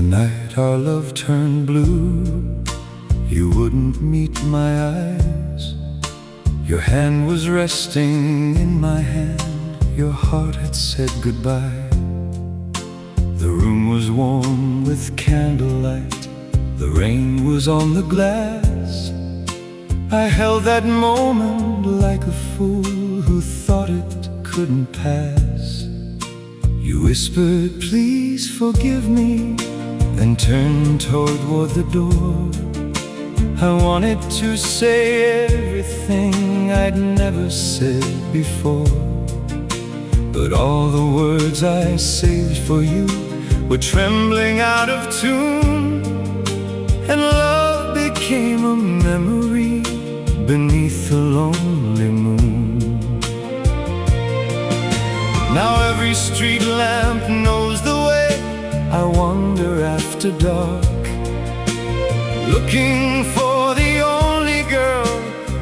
The night our love turned blue, you wouldn't meet my eyes. Your hand was resting in my hand, your heart had said goodbye. The room was warm with candlelight, the rain was on the glass. I held that moment like a fool who thought it couldn't pass. You whispered, "Please forgive me," then turned toward the door. I wanted to say everything I'd never said before, but all the words I saved for you were trembling out of tune, and love became a memory beneath the lonely moon. Now every street lamp knows the way I wander after dark, looking for the only girl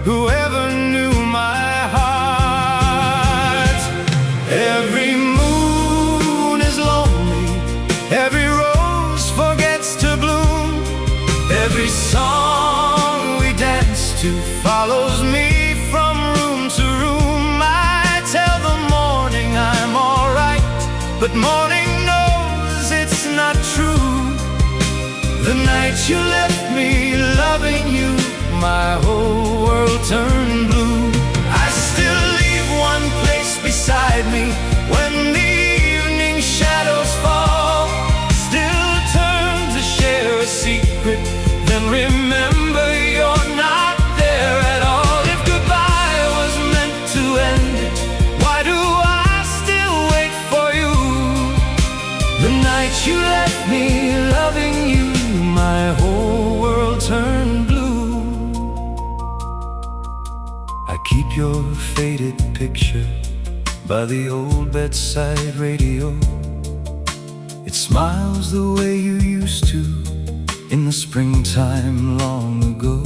who ever knew my heart. Every moon is lonely, every rose forgets to bloom, every song we dance to follows me from room to room. I tell the morning I'm alright, but morning knows it's not true. The night you left me loving you, my whole world turned blue. I still leave one place beside me when the evening shadows fall, still turn to share a secret, then remember you're not there at all. If goodbye was meant to end it, why do I still wait for you? The night you left me loving you, my whole world turned blue. I keep your faded picture by the old bedside radio. It smiles the way you used to in the springtime long ago.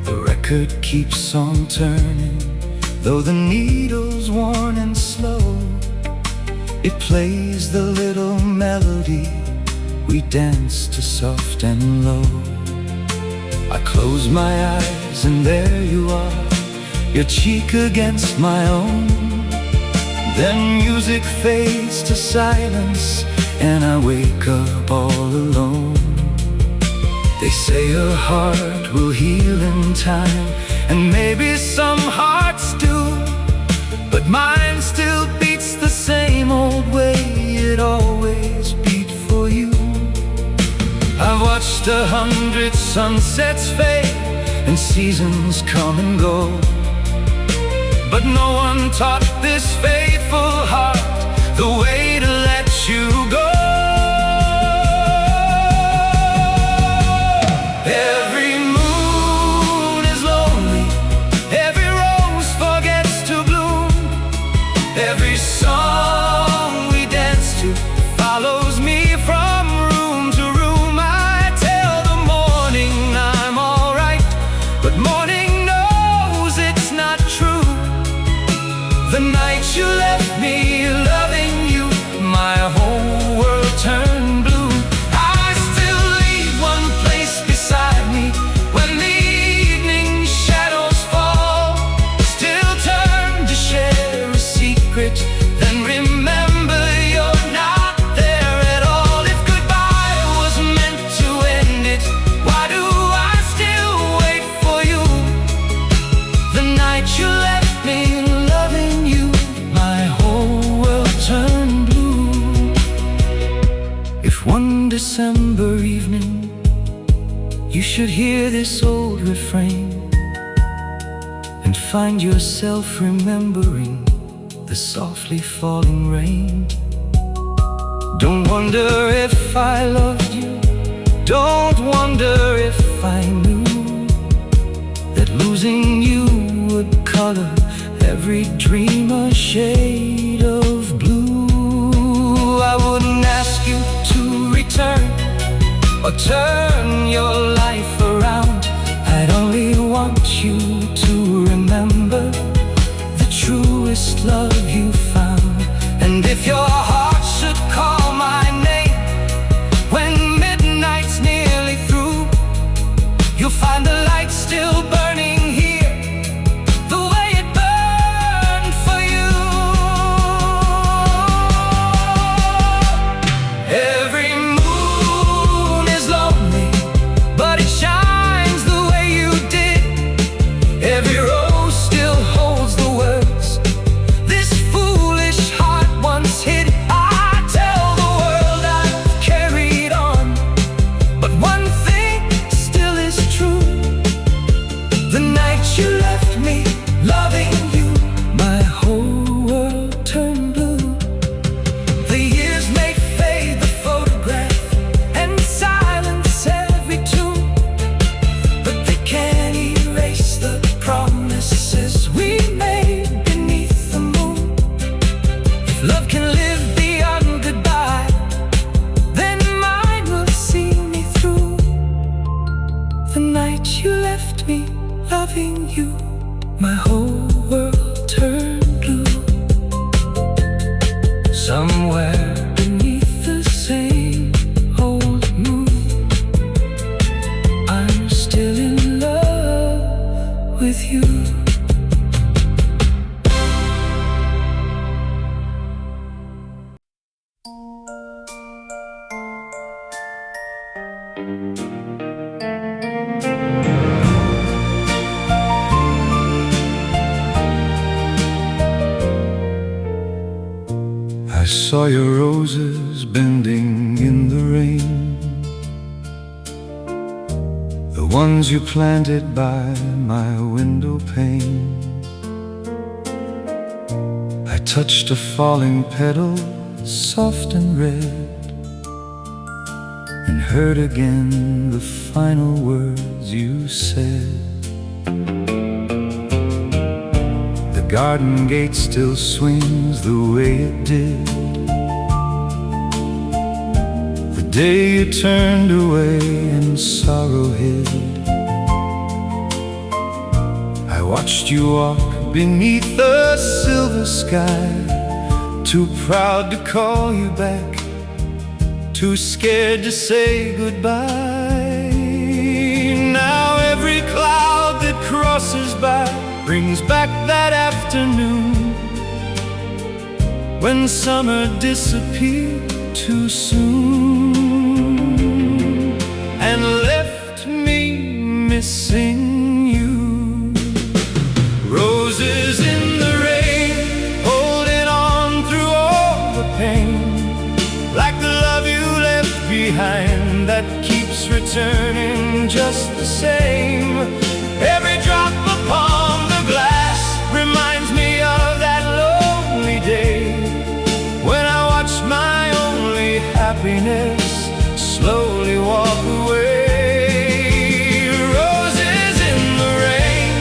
The record keeps on turning, though the needle's worn and slow. It plays the little melody we dance to soft and low. I close my eyes and there you are, your cheek against my own. Then music fades to silence and I wake up all alone. They say a heart will heal in time, and maybe some hearts do, but mine still beats the same old way it always beat for you. I've watched 100 sunsets fade and seasons come and go, but no one taught this faithful heart the way to let you go. Every moon is lonely, every rose forgets to bloom, every song we dance to follows me from room to room. I tell the morning I'm alright, but morning knows it's not true. The night you left me loving you, my whole world turned blue. I still leave one place beside me when the evening shadows fall, still turn to share a secret, then remember you're not there at all. If goodbye was meant to end it, why do I still wait for you? The night you left me loving you, my whole world turned blue. If one December evening you should hear this old refrain and find yourself remembering the softly falling rain, don't wonder if I loved you, don't wonder if I knew that losing you would color every dream a shade of blue. I wouldn't ask you to return or turn your life around. I'd only want you to remember the truest love you found. And if your heart should call my name, me loving you, my whole world turned blue. Somewhere beneath the same old moon, I'm still in love with you. I saw your roses bending in the rain, the ones you planted by my window pane. I touched a falling petal, soft and red, and heard again the final words you said. The garden gate still swings the way it did the day you turned away and sorrow hid. I watched you walk beneath the silver sky, too proud to call you back, too scared to say goodbye. Now every cloud that crosses by brings back that afternoon when summer disappeared too soon and left me missing you. Roses in the rain, holding on through all the pain, like the love you left behind that keeps returning just the same. Every drop upon the glass reminds me of that lonely day when I watched my only happiness slowly walk away. Roses in the rain,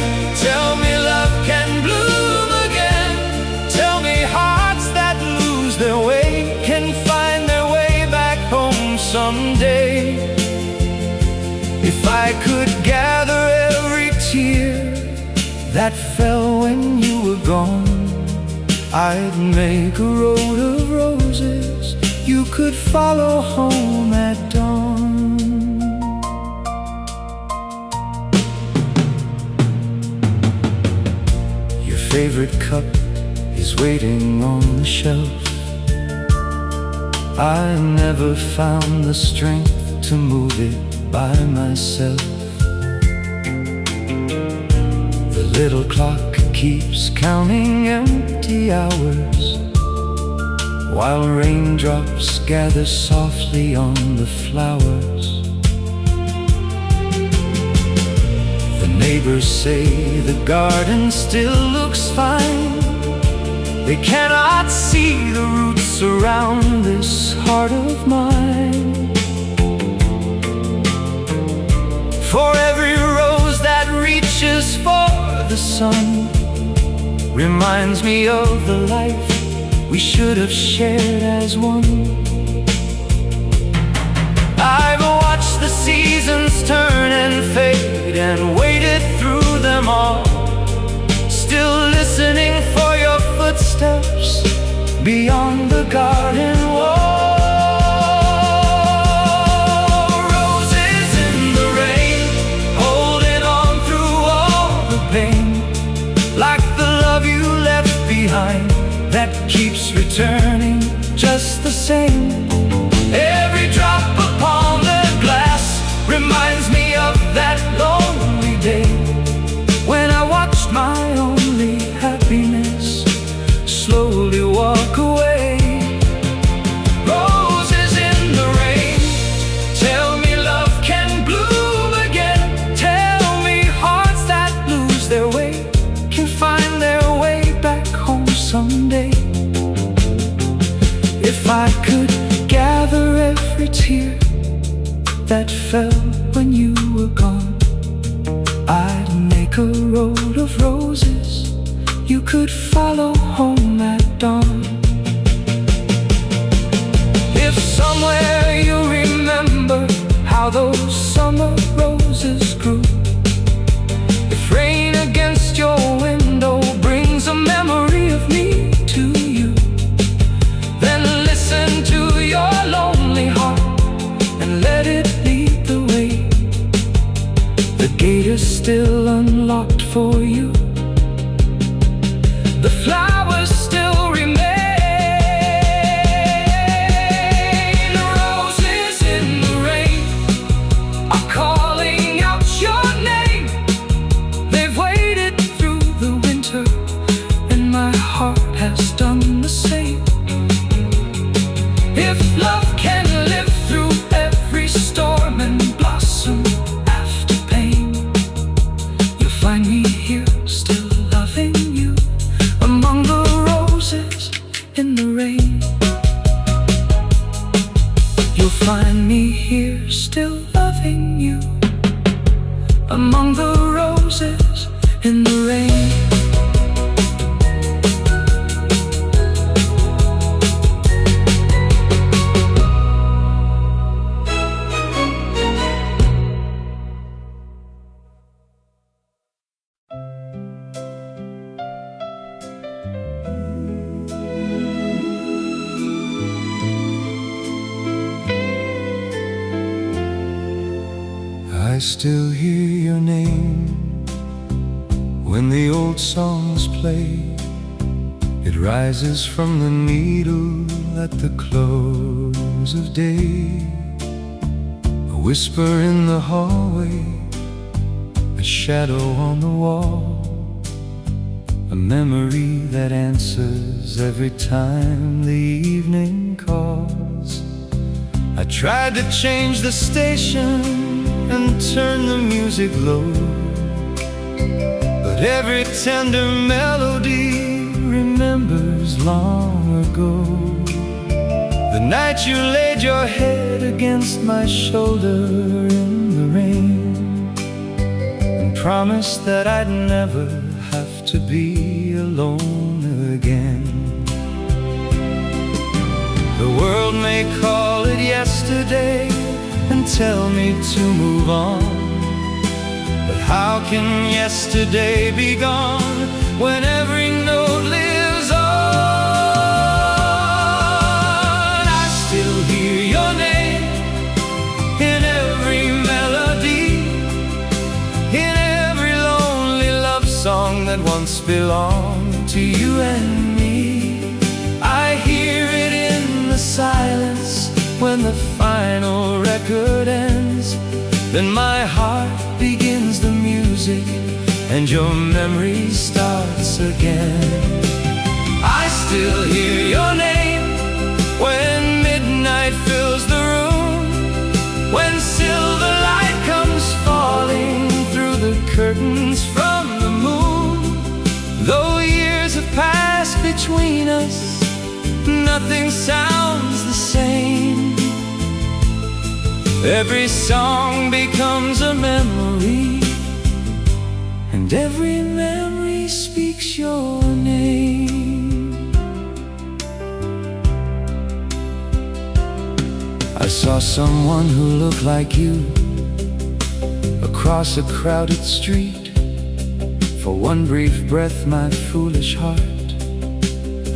tell me love can bloom again. Tell me hearts that lose their way can find their way back home someday. If I could gather every tear that fell when you were gone, I'd make a road of roses you could follow home at dawn. Your favorite cup is waiting on the shelf. I never found the strength to move it by myself. The little clock keeps counting empty hours while raindrops gather softly on the flowers. The neighbors say the garden still looks fine. They cannot see the roots around this heart of mine. For every rose that reaches for the sun reminds me of the life we should have shared as one. I've watched the seasons turn and fade and waited through them all, still listening for your footsteps beyond the garden wall. Roses in the rain, holding on through all the pain, like the love you left behind that keeps returning just the same. Every drop upon the glass reminds me of that lonely day when I watched my only happiness slowly walk away. Roses in the rain, tell me love can bloom again. Tell me hearts that lose their way can find their way back home someday. If I could gather every tear that fell when you were gone, I'd make a road of roses you could follow home at dawn. If somewhere you remember how those summer roses grew, still unlocked for you. The flowers still remain. The roses in the rain are calling out your name. They've waited through the winter, and my heart has done the same. If love can live through every storm and blossom after pain, you'll find me here still loving you among the roses in the rain. You'll find me here still loving you among the roses in the rain. I still hear your name when the old songs play. It rises from the needle at the close of day. A whisper in the hallway, a shadow on the wall, a memory that answers every time the evening calls. I tried to change the station and turn the music low, but every tender melody remembers long ago. The night you laid your head against my shoulder in the rain, and promised that I'd never have to be alone again. The world may call it yesterday and tell me to move on, but how can yesterday be gone when every note lives on? I still hear your name in every melody, in every lonely love song that once belonged to you and me. I hear it in the silence when the final record ends. Then my heart begins the music and your memory starts again. I still hear your name when midnight fills the room, when silver light comes falling through the curtains from the moon. Though years have passed between us, nothing sounds the same. Every song becomes a memory, and every memory speaks your name. I saw someone who looked like you across a crowded street. For one brief breath my foolish heart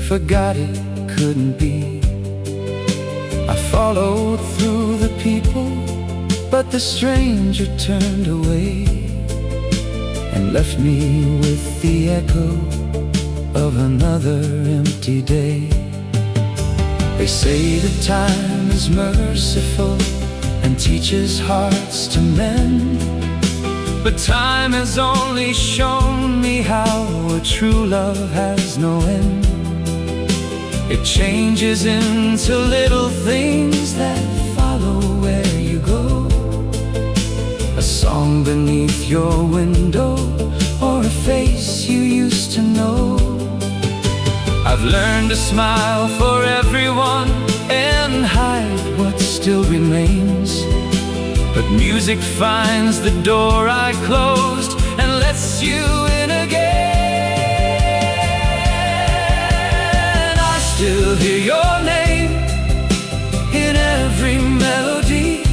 forgot it couldn't be. I followed through the people, but the stranger turned away and left me with the echo of another empty day. They say that time is merciful and teaches hearts to mend, but time has only shown me how a true love has no end. It changes into little things that follow where you go. A song beneath your window, or a face you used to know. I've learned to smile for everyone and hide what still remains, but music finds the door I closed and lets you in again. I still hear your name in every melody,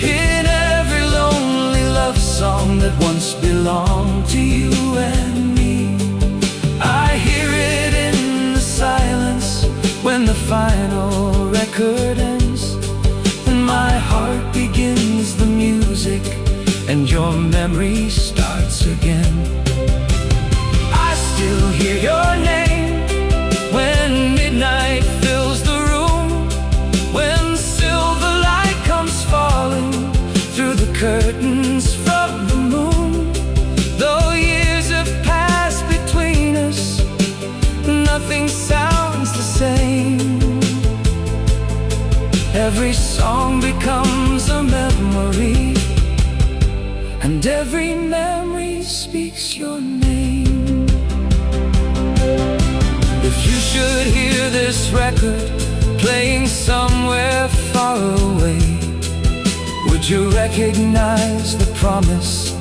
in every lonely love song that once belonged to you and me. I hear it in the silence when the final record ends, and my heart begins the music and your memory starts again. I still hear your name when midnight fills the room, when silver light comes falling through the curtains from the moon. Though years have passed between us, nothing sounds the same. Every song becomes a memory, and every memory speaks your name. If you should hear this record playing somewhere far away, would you recognize the promise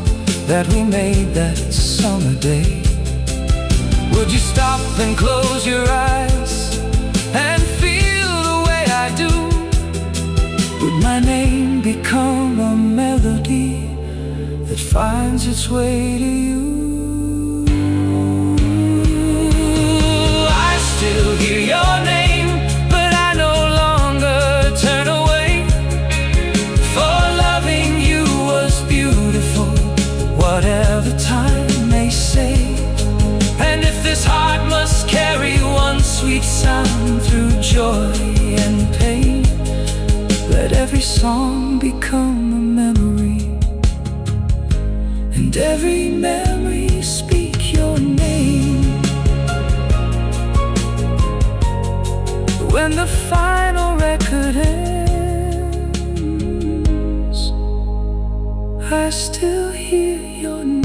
that we made that summer day? Would you stop and close your eyes and feel the way I do? Would my name become a melody that finds its way to you? I still hear your name, but I no longer turn away. For loving you was beautiful, whatever time may say. And if this heart must carry one sweet sound through joy and pain, let every song become a memory, and every memory speak your name. When the final record ends, I still hear your name.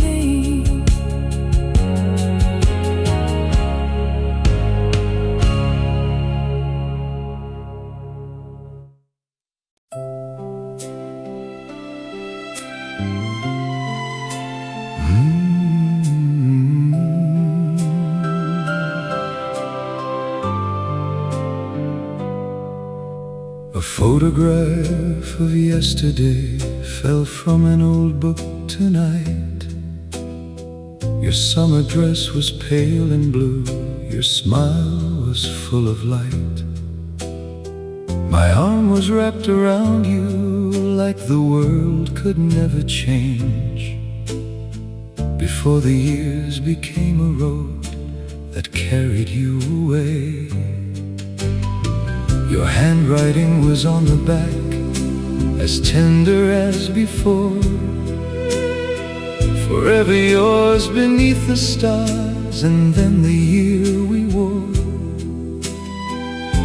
A photograph of yesterday fell from an old book tonight. Your summer dress was pale and blue, your smile was full of light. My arm was wrapped around you like the world could never change, before the years became a road that carried you away. Your handwriting was on the back, as tender as before, forever yours beneath the stars, and then the year we wore.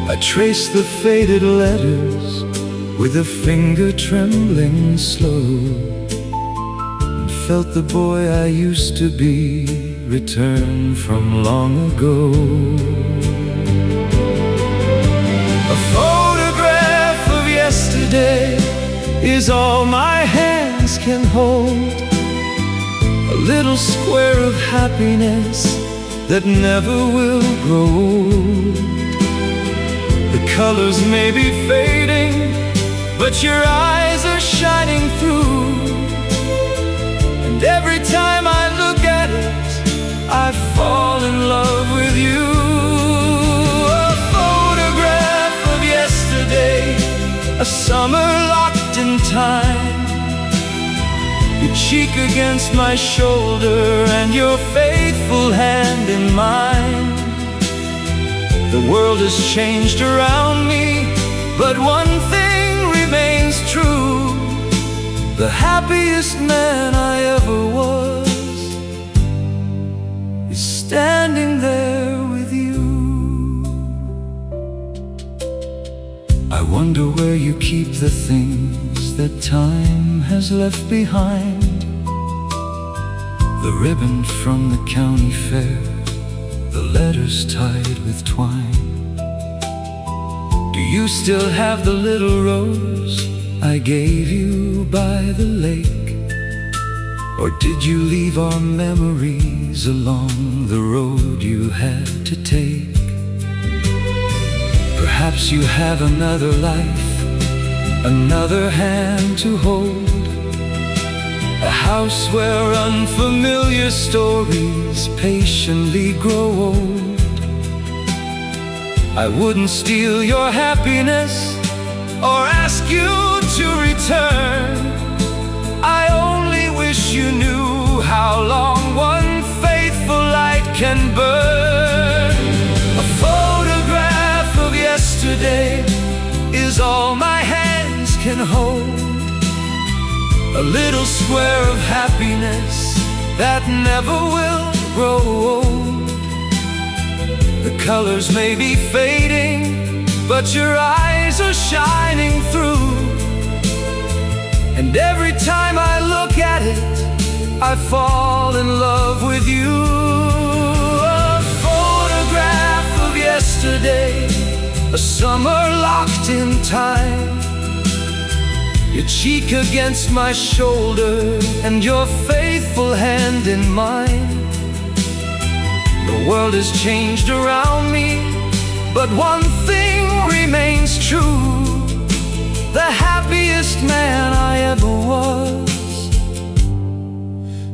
I traced the faded letters with a finger trembling slow, and felt the boy I used to be return from long ago. A photograph of yesterday is all my hands can hold, a little square of happiness that never will grow old. The colors may be fading, but your eyes are shining through, and every time I look at it, I fall in love with you. A summer locked in time, your cheek against my shoulder and your faithful hand in mine. The world has changed around me, but one thing remains true: the happiest man I ever was is standing there with you. I wonder where you keep the things that time has left behind. The ribbon from the county fair, the letters tied with twine. Do you still have the little rose I gave you by the lake? Or did you leave our memories along the road you had to take? Perhaps you have another life, another hand to hold, a house where unfamiliar stories patiently grow old. I wouldn't steal your happiness or ask you to return. I only wish hold, a little square of happiness that never will grow old. The colors may be fading, but your eyes are shining through. And every time I look at it, I fall in love with you. A photograph of yesterday, a summer locked in time, your cheek against my shoulder and your faithful hand in mine. The world has changed around me, but one thing remains true: the happiest man I ever was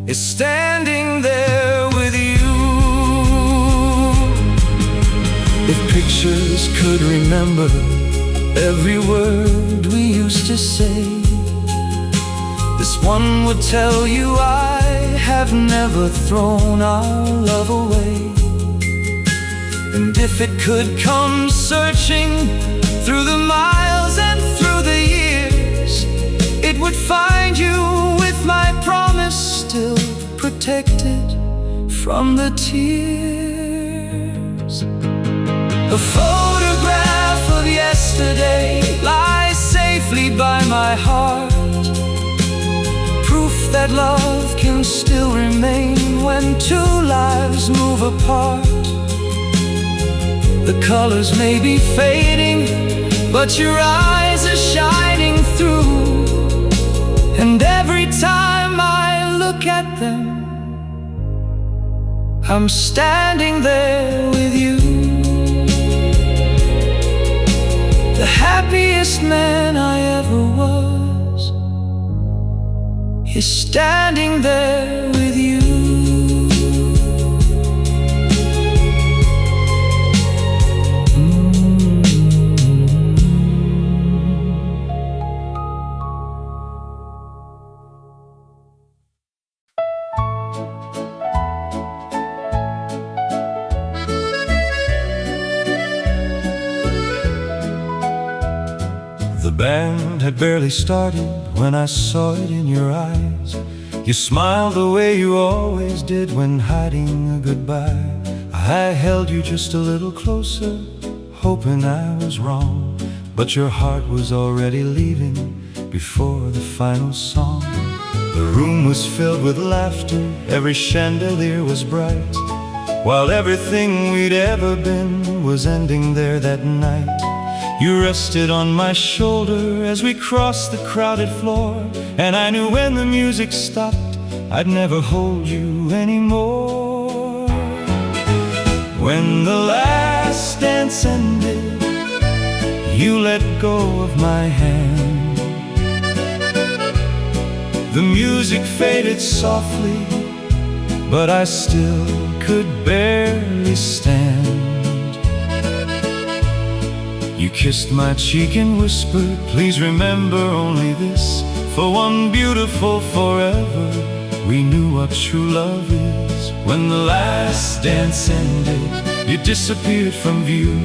is standing there with you. If pictures could remember every word we used to say, this one would tell you I have never thrown our love away. And if it could come searching through the miles and through the years, it would find you with my promise still protected from the tears. A photograph of yesterday lies safely by my heart, proof that love can still remain when two lives move apart. The colors may be fading, but your eyes are shining through. And every time I look at them, I'm standing there with you. The happiest man I ever was is standing there with you. The band had barely started when I saw it in your eyes. You smiled the way you always did when hiding a goodbye. I held you just a little closer, hoping I was wrong, but your heart was already leaving before the final song. The room was filled with laughter, every chandelier was bright, while everything we'd ever been was ending there that night. You rested on my shoulder as we crossed the crowded floor, and I knew when the music stopped, I'd never hold you anymore. When the last dance ended, you let go of my hand. The music faded softly, but I still could barely stand. You kissed my cheek and whispered, please remember only this, for one beautiful forever, we knew what true love is. When the last dance ended, you disappeared from view,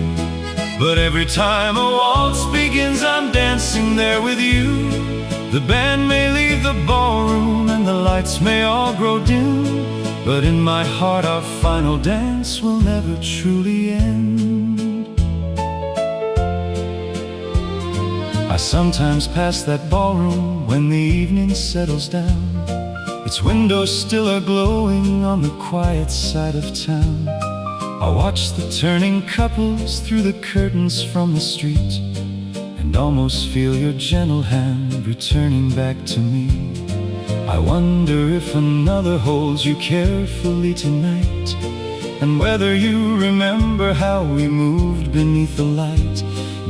but every time a waltz begins, I'm dancing there with you. The band may leave the ballroom and the lights may all grow dim, but in my heart our final dance will never truly end. I sometimes pass that ballroom when the evening settles down. Its windows still are glowing on the quiet side of town. I watch the turning couples through the curtains from the street, and almost feel your gentle hand returning back to me. I wonder if another holds you carefully tonight, and whether you remember how we moved beneath the light.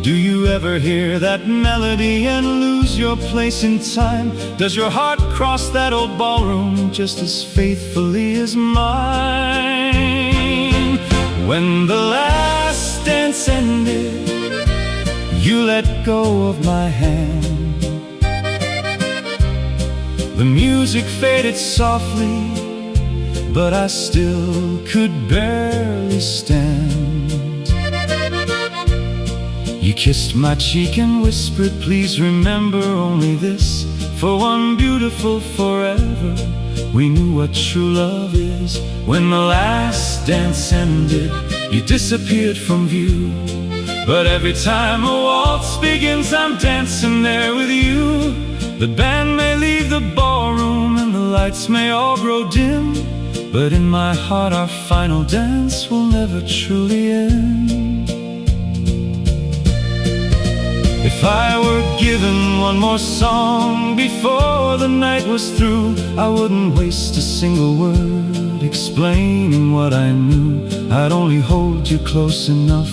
Do you ever hear that melody and lose your place in time? Does your heart cross that old ballroom just as faithfully as mine? When the last dance ended, you let go of my hand. The music faded softly, but I still could barely stand. You kissed my cheek and whispered, please remember only this, for one beautiful forever. We knew what true love is. When the last dance ended, you disappeared from view. But every time a waltz begins, I'm dancing there with you. The band may leave the ballroom and the lights may all grow dim, but in my heart our final dance will never truly end. If I were given one more song before the night was through, I wouldn't waste a single word explaining what I knew. I'd only hold you close enough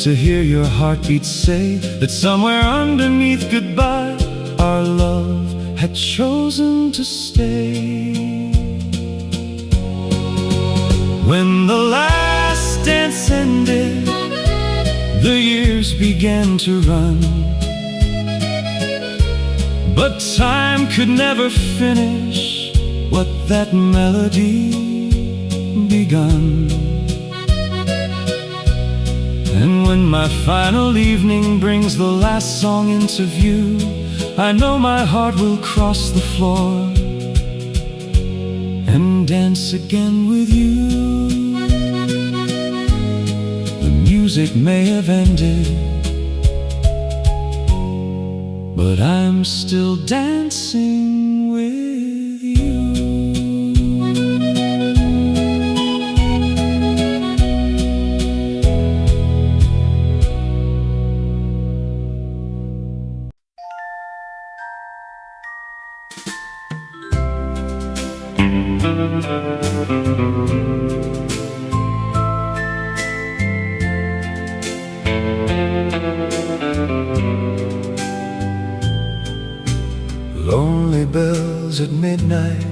to hear your heartbeat say that somewhere underneath goodbye, our love had chosen to stay. When the last dance ended, the years began to run, but time could never finish what that melody begun. And when my final evening brings the last song into view, I know my heart will cross the floor and dance again with you. Music may have ended, but I'm still dancing with you. Lonely bells at midnight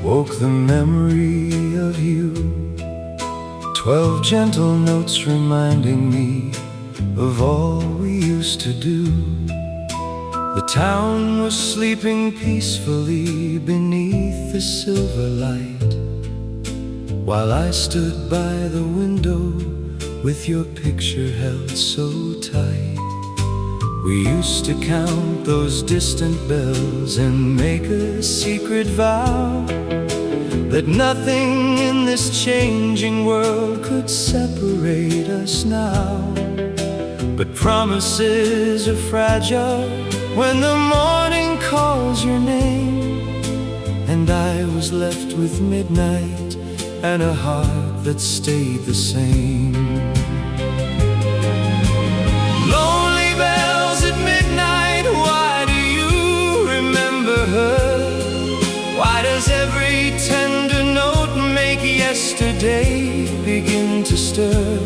woke the memory of you. 12 gentle notes reminding me of all we used to do. The town was sleeping peacefully beneath the silver light, while I stood by the window with your picture held so tight. We used to count those distant bells and make a secret vow that nothing in this changing world could separate us now. But promises are fragile when the morning calls your name, and I was left with midnight and a heart that stayed the same. Why does every tender note make yesterday begin to stir?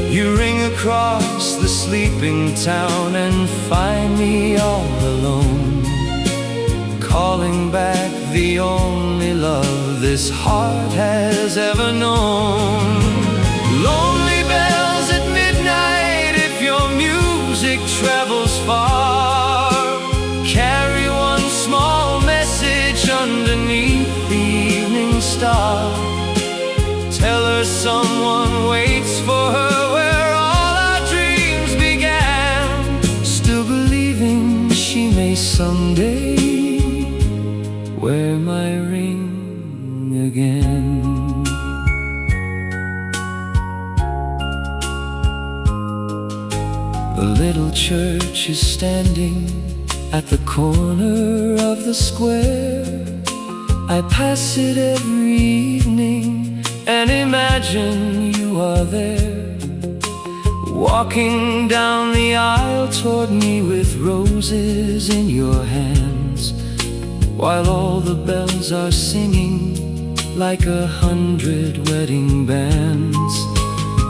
You ring across the sleeping town and find me all alone, calling back the only love this heart has ever known. Lonely bells at midnight, if your music travels far, carry one small message underneath the evening star. Tell her someone waits for her where all our dreams began, still believing she may someday wear my ring again. The little church is standing at the corner of the square. I pass it every evening and imagine you are there, walking down the aisle toward me with roses in your hands, while all the bells are singing like 100 wedding bands.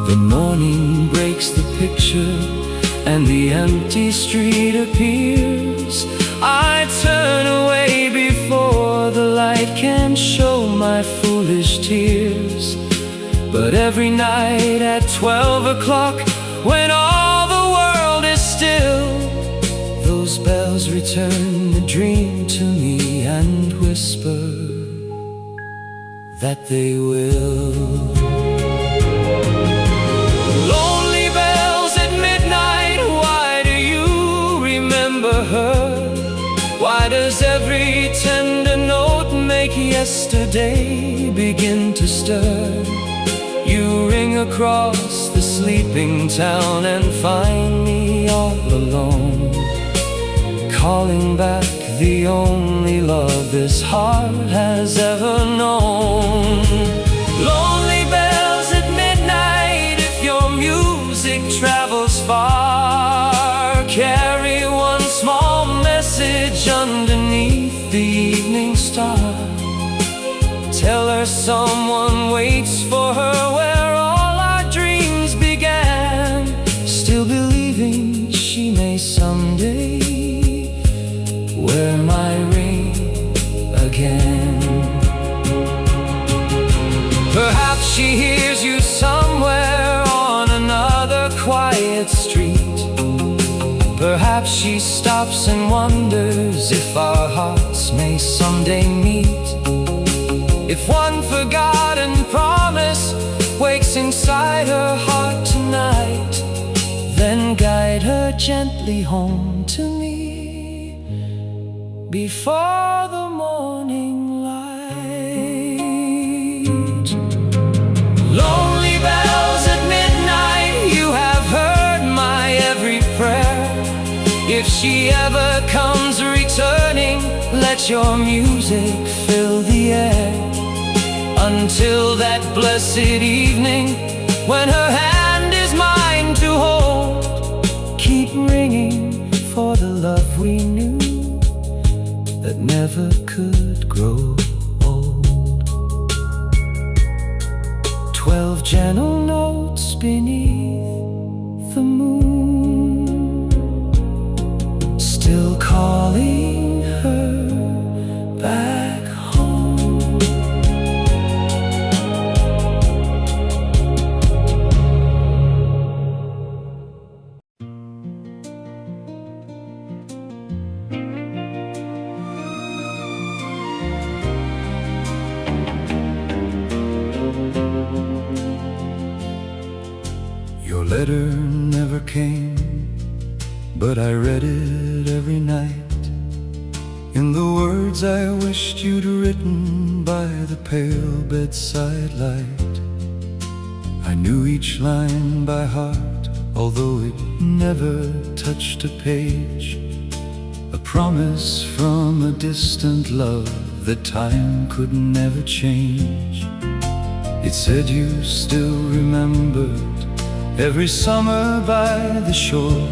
The morning breaks the picture and the empty street appears. I turn away before the light can show my foolish tears. But every night at 12 o'clock, when all the world is still, those bells return the dream to me and whisper that they will. Lonely bells at midnight, does every tender note make yesterday begin to stir? You ring across the sleeping town and find me all alone, calling back the only love this heart has ever known. Lonely bells at midnight, if your music travels far, carry one small message underneath the evening star. Tell her someone waits for her where all our dreams began, still believing she may someday wear my ring again. Perhaps she hears you somewhere on another quiet street. Perhaps she stops and wonders if our hearts may someday meet. If one forgotten promise wakes inside her heart tonight, then guide her gently home to me before the morning light. Lonely bells at midnight, you have heard my every prayer. If she ever comes returning, let your music fill the air. Until that blessed evening, when her hand is mine to hold, keep ringing for the love we knew that never could grow old. 12 gentle notes beneath the moon, still calling her back home. Your letter never came, but I read it every night, in the words I wished you'd written by the pale bedside light. I knew each line by heart, although it never touched a page. A promise from a distant love that time could never change. It said you still remembered every summer by the shore,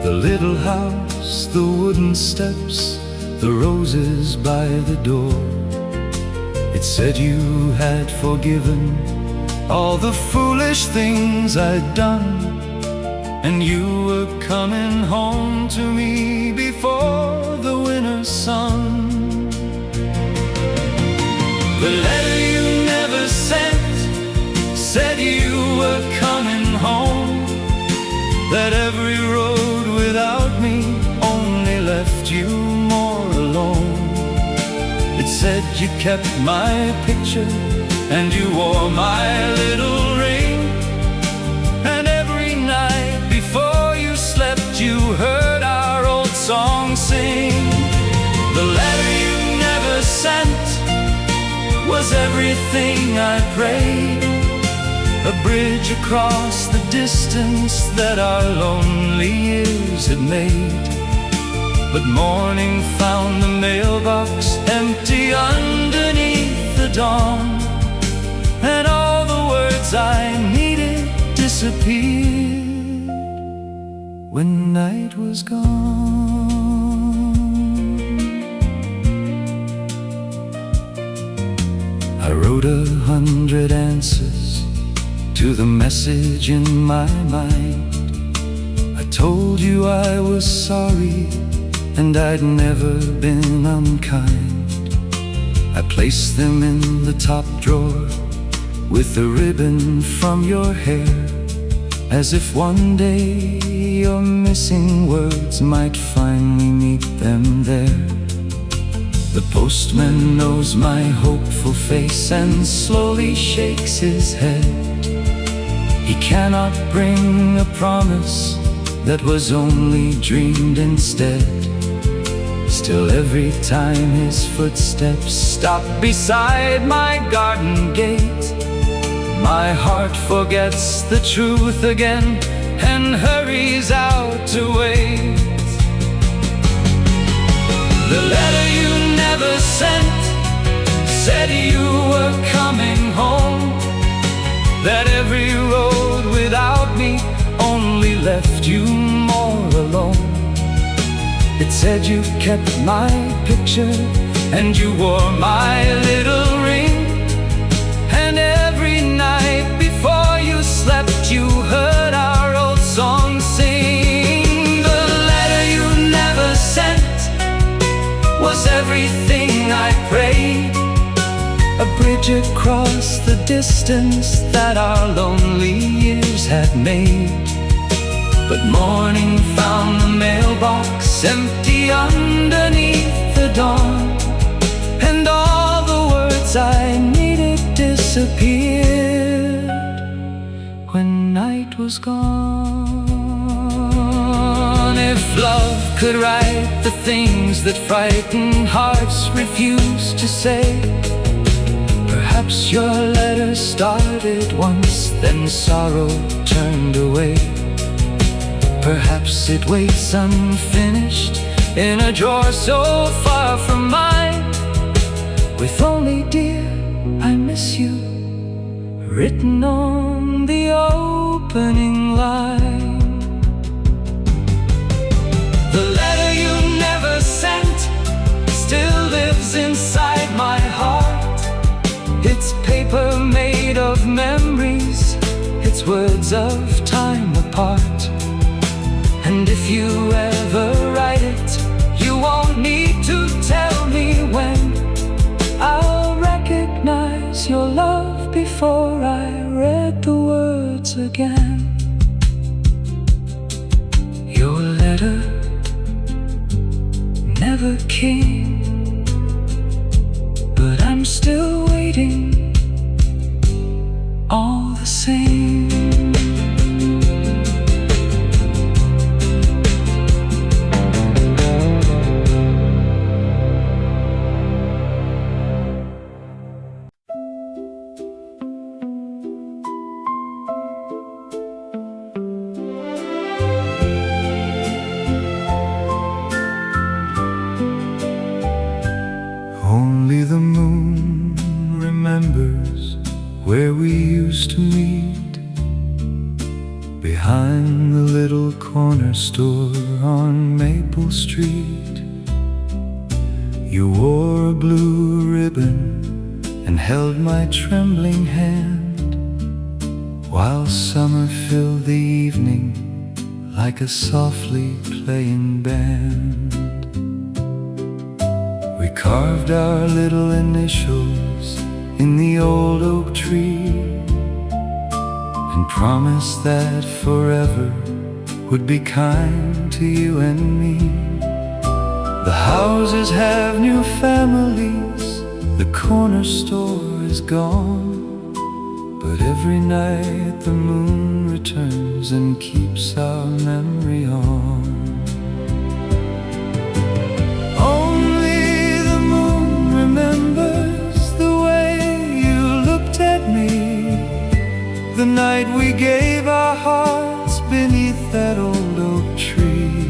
the little house, the wooden steps, the roses by the door. It said you had forgiven all the foolish things I'd done, and you were coming home to me before the winter sun. The letter you never sent said you were coming home, that every road without me only left you more alone. It said you kept my picture and you wore my little ring, and every night before you slept you heard our old song sing. The letter you never sent was everything I prayed, a bridge across the distance that our lonely years had made. But morning found the mailbox empty underneath the dawn, and all the words I needed disappeared when night was gone. I wrote 100 answers to the message in my mind. I told you I was sorry and I'd never been unkind. I placed them in the top drawer with the ribbon from your hair, as if one day your missing words might finally meet them there. The postman knows my hopeful face and slowly shakes his head. He cannot bring a promise that was only dreamed instead. Still every time his footsteps stop beside my garden gate, my heart forgets the truth again and hurries out to wait. The letter you never sent said you were coming home, that every road without me only left you more alone. It said you kept my picture and you wore my little ring, and every night before you slept you heard our old song sing. The letter you never sent was everything I prayed, a bridge across the distance that our lonely years had made. But morning found the mailbox empty underneath the dawn, and all the words I needed disappeared when night was gone. If love could write the things that frightened hearts refuse to say, perhaps your letter started once, then sorrow turned away. Perhaps it waits unfinished in a drawer so far from mine, with only "Dear, I miss you" written on the opening line. The letter you never sent still lives inside my heart. It's paper made of memories, it's words of time apart. And if you ever write it, you won't need to tell me when. I'll recognize your love before I read the words again. Your letter never came, but I'm still waiting all the same. Only the moon remembers where we used to meet, behind the little corner store on Maple Street. You wore a blue ribbon and held my trembling hand, while summer filled the evening like a softly playing band. We carved our little initials in the old oak tree, and promised that forever would be kind to you and me. The houses have new families, the corner store is gone, but every night the moon returns and keeps our memory on. The night we gave our hearts beneath that old oak tree.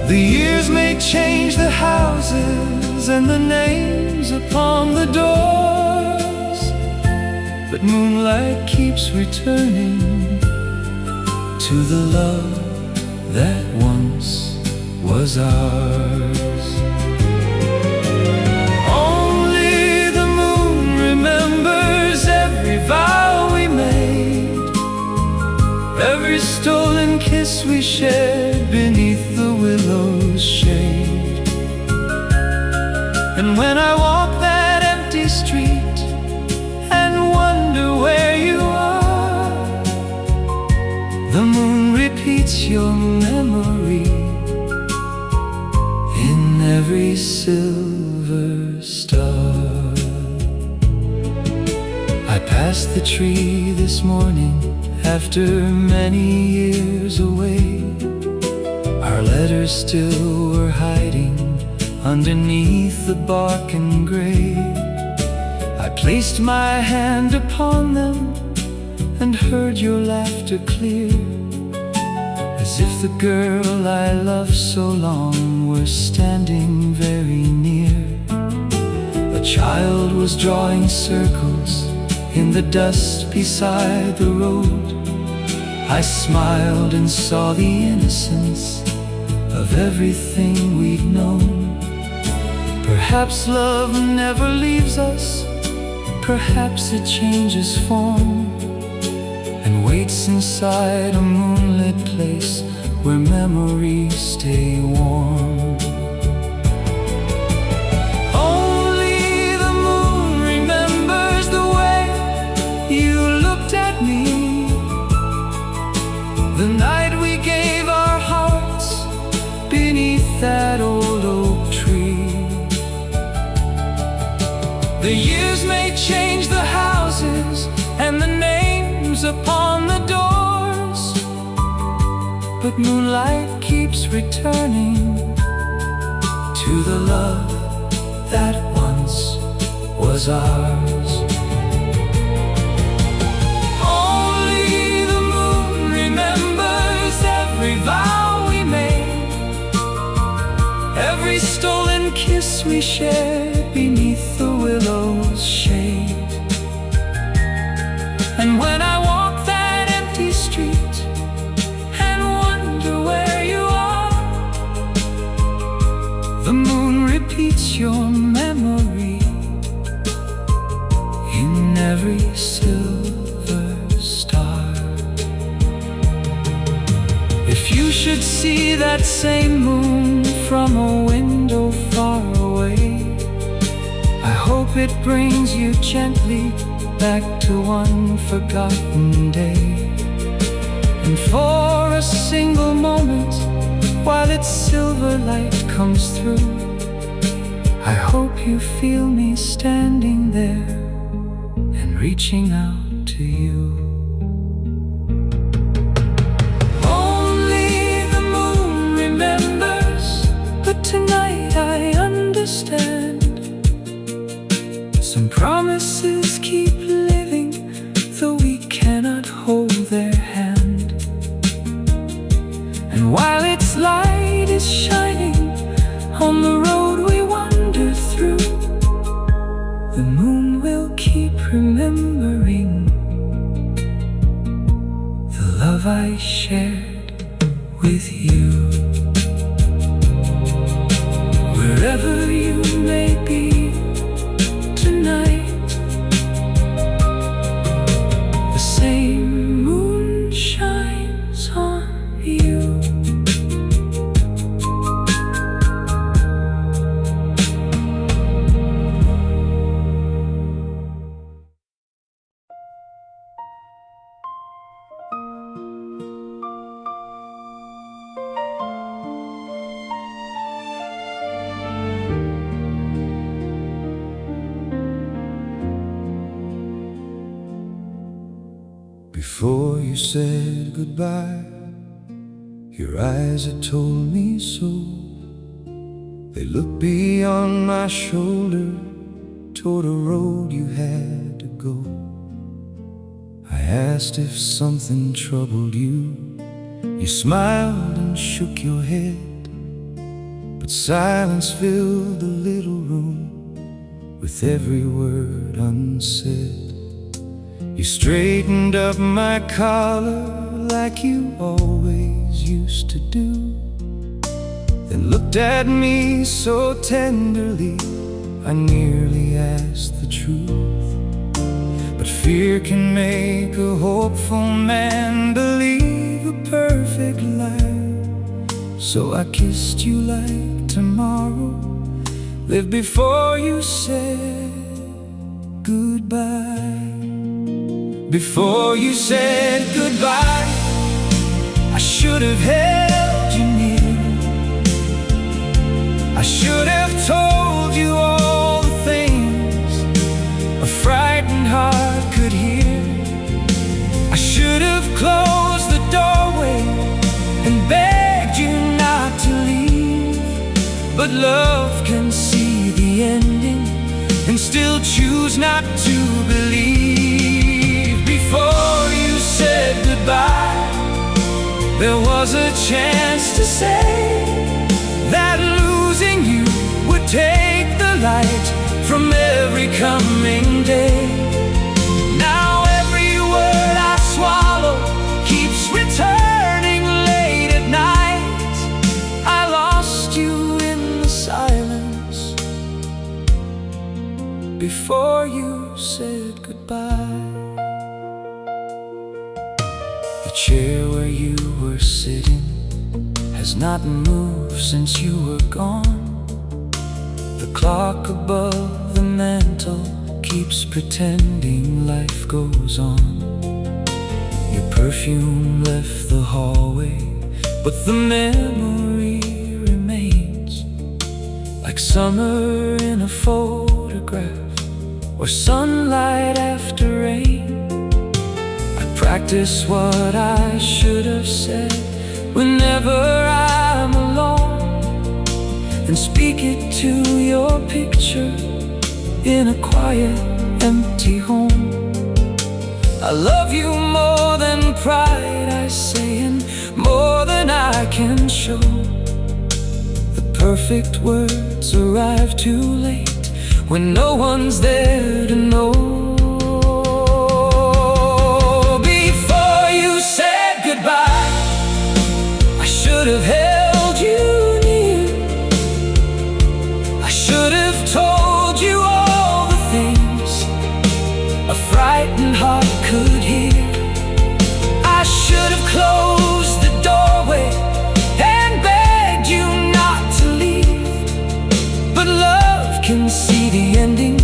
The years may change the houses and the names upon the doors, but moonlight keeps returning to the love that once was ours. Every vow we made, every stolen kiss we shared beneath the willow's shade. And when I walk that empty street and wonder where you are, the moon repeats your memory in every silver star. I passed the tree this morning after many years away. Our Our letters still were hiding underneath the bark and gray. I placed my hand upon them and heard your laughter clear, as if the girl I loved so long were standing very near. A child was drawing circles in the dust beside the road. I smiled and saw the innocence of everything we'd known. Perhaps love never leaves us, perhaps it changes form and waits inside a moonlit place where memories stay warm. Only the moon remembers the way you looked at me the night we gave our hearts beneath that old oak tree. The years may change the houses and the names upon the doors, but moonlight keeps returning to the love that once was ours. Only the moon remembers every vow we made, every stolen kiss we shared beneath the willow's shade. And when I walk that empty street and wonder where you are, the moon repeats your memory in every silver star. If you should see that same moon from a window far away, I hope it brings you gently back to one forgotten day. And for a single moment, while its silver light comes through, I hope you feel me standing there and reaching out to you. Only the moon remembers, but tonight I understand. Some promises keep living, though we cannot hold their hand. And while its light is shining on the road we wander through, the moon will keep remembering the love I shared with you. Wherever you may be tonight, the same moon shines on you. Before you said goodbye, your eyes had told me so. They looked beyond my shoulder toward a road you had to go. I asked if something troubled you. You smiled and shook your head, but silence filled the little room with every word unsaid. You straightened up my collar like you always used to do, then looked at me so tenderly I nearly asked the truth. But fear can make a hopeful man believe a perfect lie. So I kissed you like tomorrow lived before you said goodbye. Before you said goodbye, I should have held you near. I should have told you all the things a frightened heart could hear. I should have closed the doorway and begged you not but love can see the ending and still choose not to believe. Before you said goodbye, there was a chance to say that losing you would take the light from every coming day. Now every word I swallow keeps returning late at night. I lost you in the silence before you said goodbye. The chair where you were sitting has not moved since you were gone. The clock above the mantel keeps pretending life goes on. Your perfume left the hallway, but the memory remains, like summer in a photograph, or sunlight after rain. I practice what I should have said whenever I'm alone, and speak it to your picture in a quiet, empty home. I love you more than pride, I say, and more than I can show. The perfect words arrive too late when no one's there to know. Before you said goodbye, I should have held you near. I should have told you all the things a frightened heart could hear. I should have closed the doorway and begged you not to leave, but love can see the ending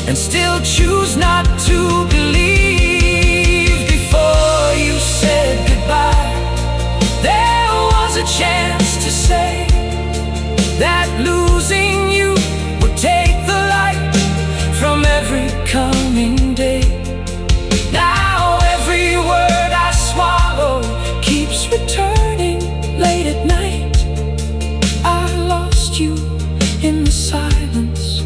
and still choose not to believe. Before you said goodbye, there was a chance to say that losing you would take the light from every coming day. Now every word I swallow keeps returning late at night. I lost you in the silence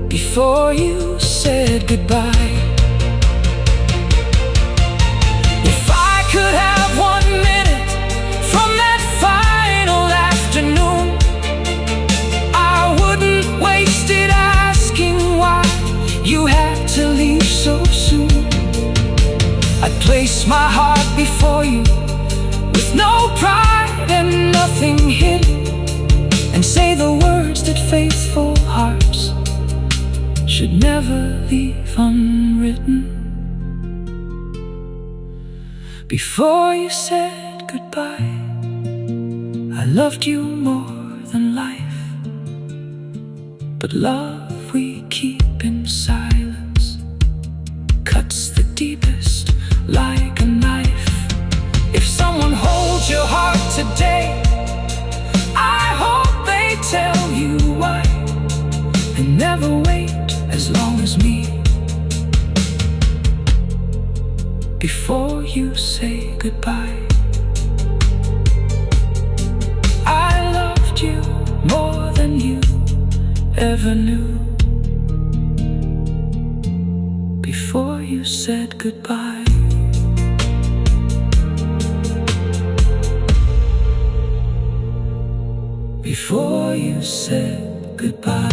before you said goodbye. If I could have 1 minute from that final afternoon, I wouldn't waste it asking why you had to leave so soon. I'd place my heart before you with no pride and nothing hidden, and say the words that faithful hearts should never leave unwritten. Before you said goodbye, I loved you more than life, but love we keep in silence cuts the deepest like a knife. If someone holds your heart today, I hope they tell you why, and never wait as long as me before you say goodbye. I loved you more than you ever knew before you said goodbye. Before you said goodbye.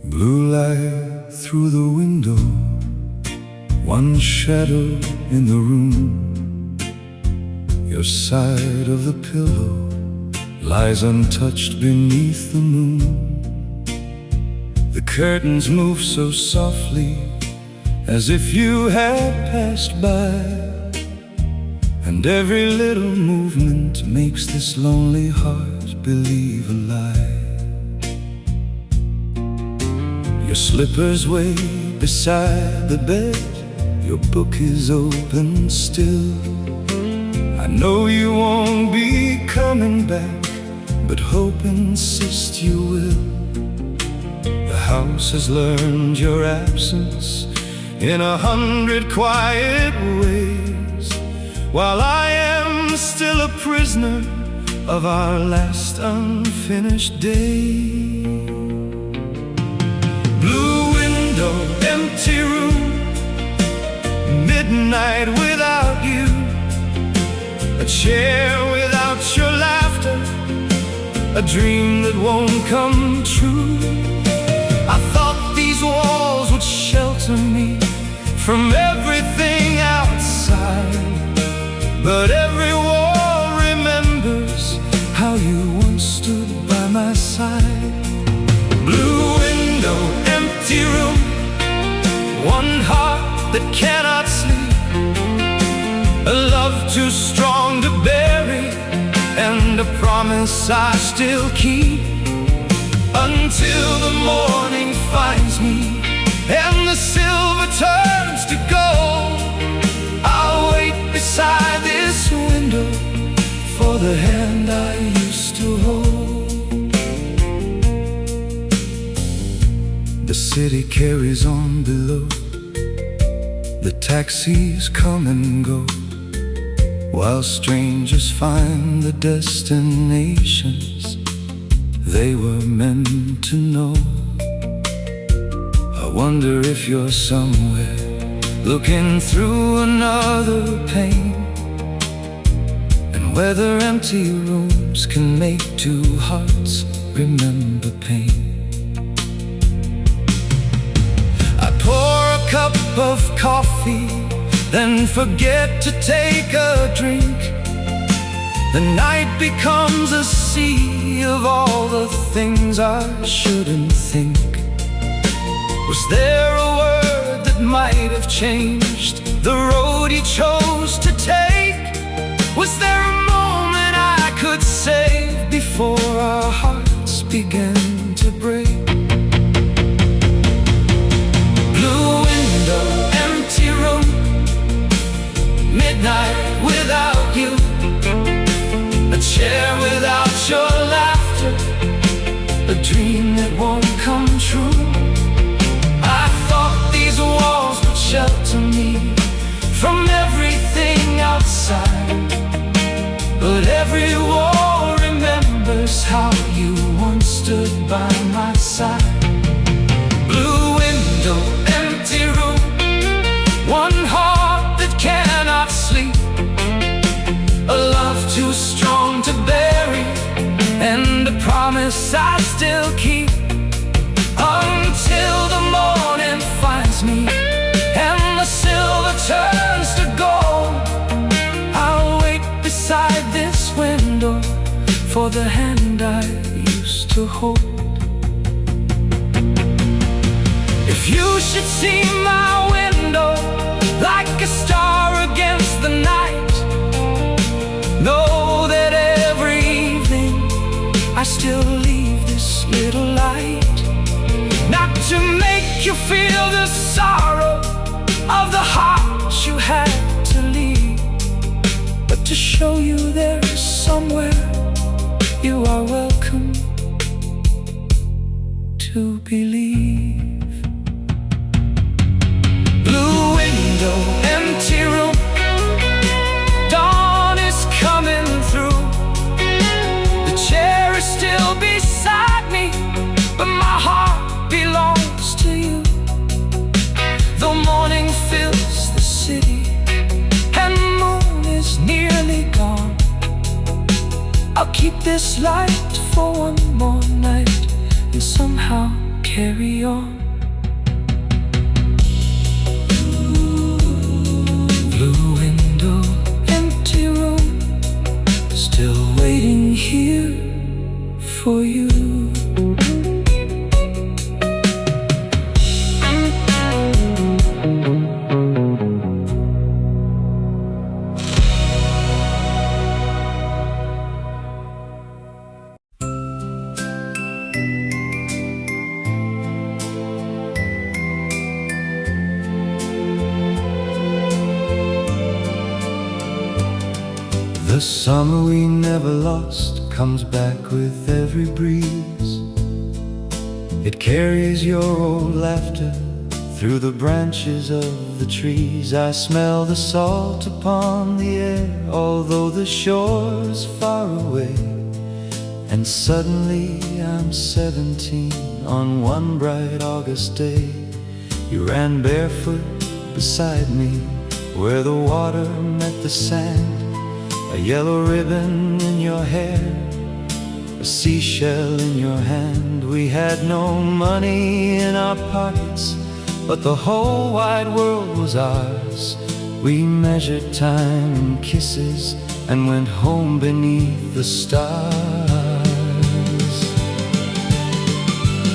Blue light through the window, one shadow in the room. Your side of the pillow lies untouched beneath the moon. The curtains move so softly, as if you had passed by, and every little movement makes this lonely heart believe a lie. Your slippers weigh beside the bed, your book is open still. I know you won't be coming back, but hope insists you will. The house has learned your absence in 100 quiet ways, while I am still a prisoner of our last unfinished day. Blue window, empty room, midnight without you, a chair without your laughter, a dream that won't come true. I thought these walls would shelter me from everything outside, but every wall remembers how you once stood by my side. Blue window, empty room, one heart that cannot sleep, a love too strong to bury, and a promise I still keep. Until the morning finds me and the silver turns to gold, I'll wait beside this window for the hand I used to hold. The city carries on below, the taxis come and go, while strangers find the destinations they were meant to know. I wonder if you're somewhere looking through another pane, and whether empty rooms can make two hearts remember pain. I pour a cup of coffee, then forget to take a drink. The night becomes a sea of all the things I shouldn't think. Was there a word that might have changed the road you chose to take? Was there a moment I could save before our hearts began to break? Blue window, empty room, midnight without you, a chair without your laughter, a dream that won't come true. I thought these walls would shelter me from everything outside, but every wall remembers how you once stood by my side. Blue window, empty room, one heart that cannot sleep, a love too strong to bury, and a promise I still keep. Until the morning finds me and the silver turns to gold, I'll wait beside this window for the hand I used to hold. If you should see my window like a star against the night, know that every evening I still leave this little light. Not to make you feel the sorrow of the heart you had to leave, but to show you there is somewhere you are welcome to believe. Blue window, empty room, dawn is coming through. The chair is still beside me, but my heart belongs to you. The morning fills the city and the moon is nearly gone. I'll keep this light for one more night and somehow carry on. Blue window, empty room, still waiting here for you. The summer we never lost comes back with every breeze. It carries your old laughter through the branches of the trees. I smell the salt upon the air, although the shore's far away. And suddenly I'm 17 on one bright August day. You ran barefoot beside me where the water met the sand. A yellow ribbon in your hair, a seashell in your hand. We had no money in our pockets, but the whole wide world was ours. We measured time in kisses and went home beneath the stars.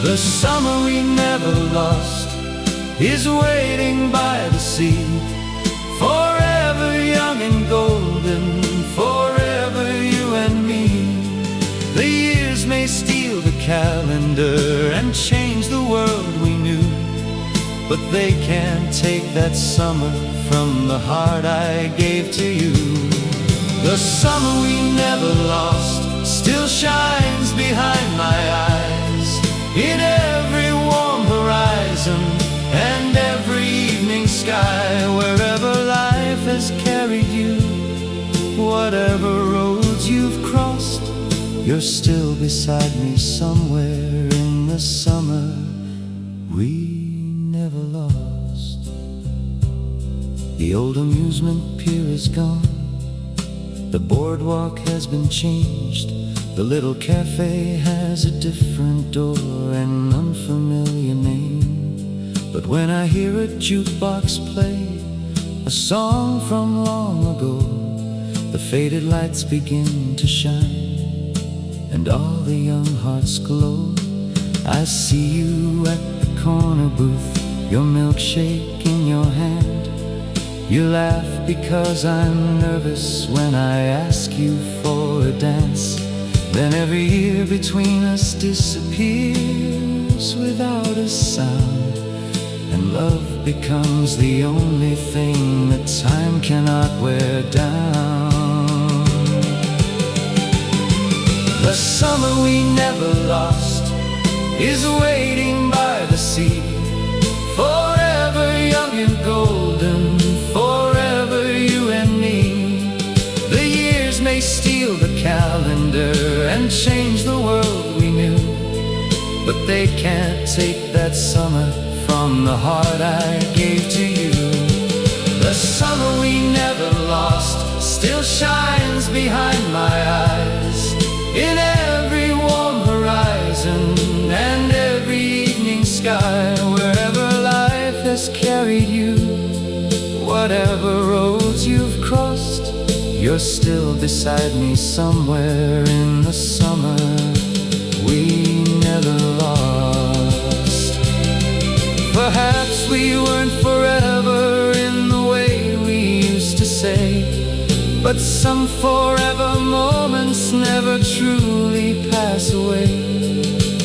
The summer we never lost is waiting by the sea, forever young and golden, forever you and me. The years may steal the calendar and change the world we knew, but they can't take that summer from the heart I gave to you. The summer we never lost still shines behind my eyes, in every warm horizon and every evening sky. Wherever life has carried you, whatever roads you've crossed, you're still beside me somewhere in the summer we never lost. The old amusement pier is gone, the boardwalk has been changed. The little cafe has a different door and an unfamiliar name. But when I hear a jukebox play a song from long ago, the faded lights begin to shine and all the young hearts glow. I see you at the corner booth, your milkshake in your hand. You laugh because I'm nervous when I ask you for a dance. Then every year between us disappears without a sound, and love becomes the only thing that time cannot wear down. The summer we never lost is waiting by the sea, forever young and golden, forever you and me. The years may steal the calendar and change the world we knew, but they can't take that summer from the heart I gave to you. The summer we never lost still shines behind my eyes, in every warm horizon and every evening sky. Wherever life has carried you, whatever roads you've crossed, you're still beside me somewhere in the summer we never lost. Perhaps we weren't forever in the way we used to say, but some forever moments never truly pass away.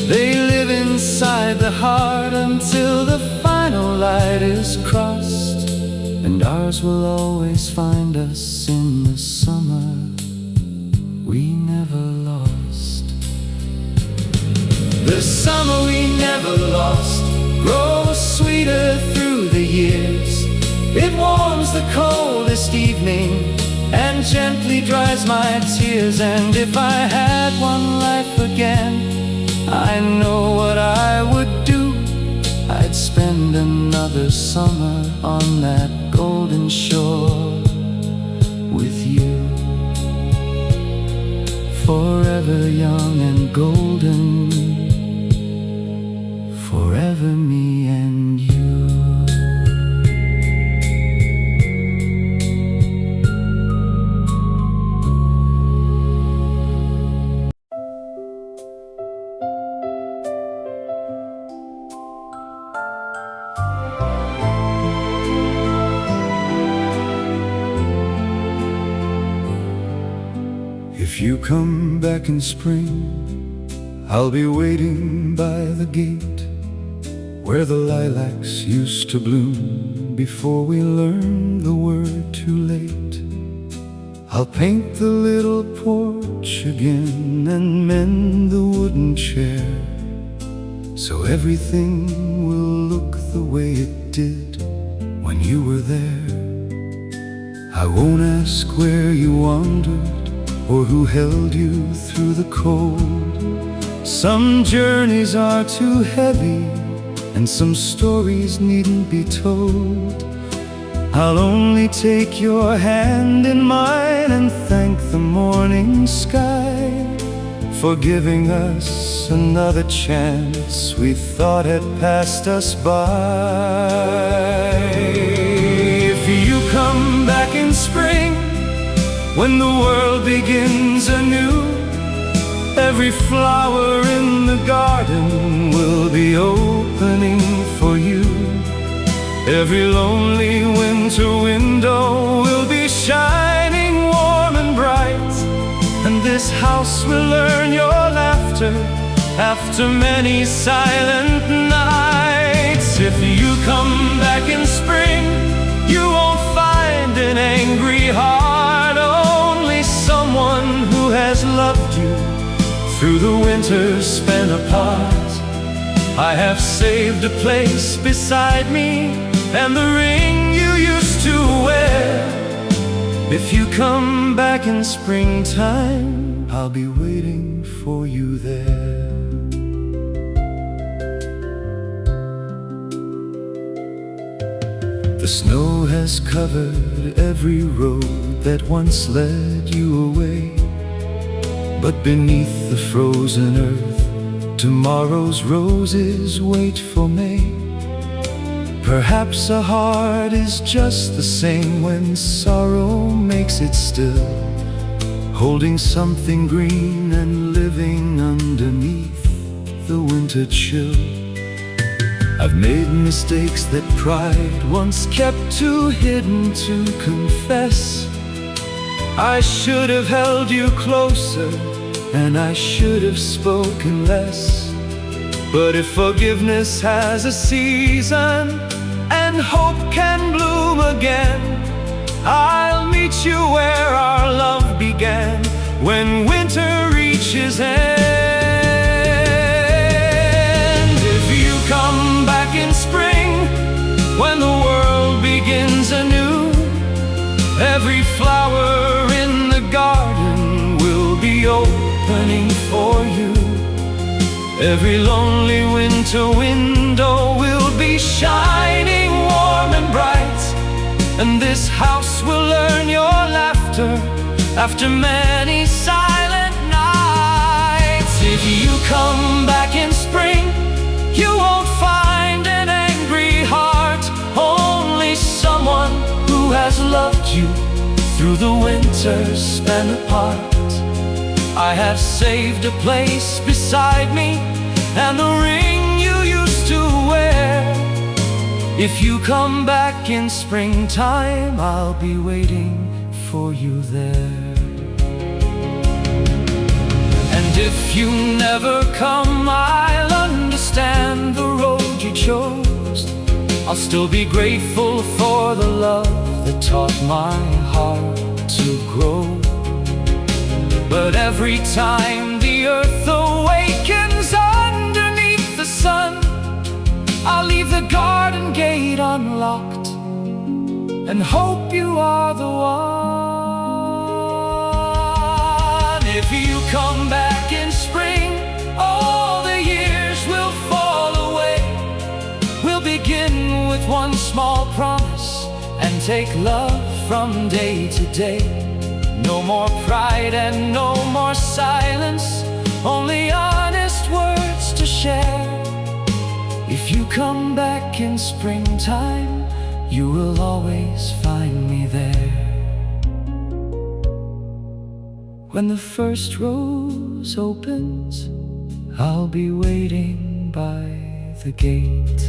They live inside the heart until the final light is crossed, and ours will always find us in the summer we never lost. The summer we never lost grows sweeter through the years. It warms the coldest evening and gently dries my tears. And if I had one life again, I know what I would do. I'd spend another summer on that golden shore with you, forever young and golden, forever me and you. If you come back in spring, I'll be waiting by the gate, where the lilacs used to bloom before we learned the word too late. I'll paint the little porch again and mend the wooden chair, so everything will look the way it did when you were there. I won't ask where you wandered or who held you through the cold. Some journeys are too heavy and some stories needn't be told. I'll only take your hand in mine and thank the morning sky for giving us another chance we thought had passed us by. If you come back in spring, when the world begins anew, every flower in the garden will be opening for you. Every lonely winter window will be shining warm and bright, and this house will learn your laughter after many silent nights. If you come back in spring, you won't find an angry heart, only someone who has loved you through the winters spent apart. I have saved a place beside me and the ring you used to wear. If you come back in springtime, I'll be waiting for you there. The snow has covered every road that once led you away, but beneath the frozen earth, tomorrow's roses wait for May. Perhaps a heart is just the same when sorrow makes it still, holding something green and living underneath the winter chill. I've made mistakes that pride once kept too hidden to confess. I should have held you closer and I should have spoken less. But if forgiveness has a season and hope can bloom again, I'll meet you where our love began, when winter reaches end. If you come back in spring, when the world begins anew, every flower in the garden will be opening for you. Every lonely winter window will be shining warm and bright, and this house will learn your laughter after many silent nights. If you come back in spring, you won't find an angry heart, only someone who has loved you through the winters spent apart. I have saved a place beside me and the ring you used to wear. If you come back in springtime, I'll be waiting for you there. And if you never come, I'll understand the road you chose. I'll still be grateful for the love that taught my heart to grow. But every time the earth awakens underneath the sun, I'll leave the garden gate unlocked and hope you are the one. If you come back in spring, all the years will fall away. We'll begin with one small promise and take love from day to day. No more pride and no more silence, only honest words to share. If you come back in springtime, you will always find me there. When the first rose opens, I'll be waiting by the gate.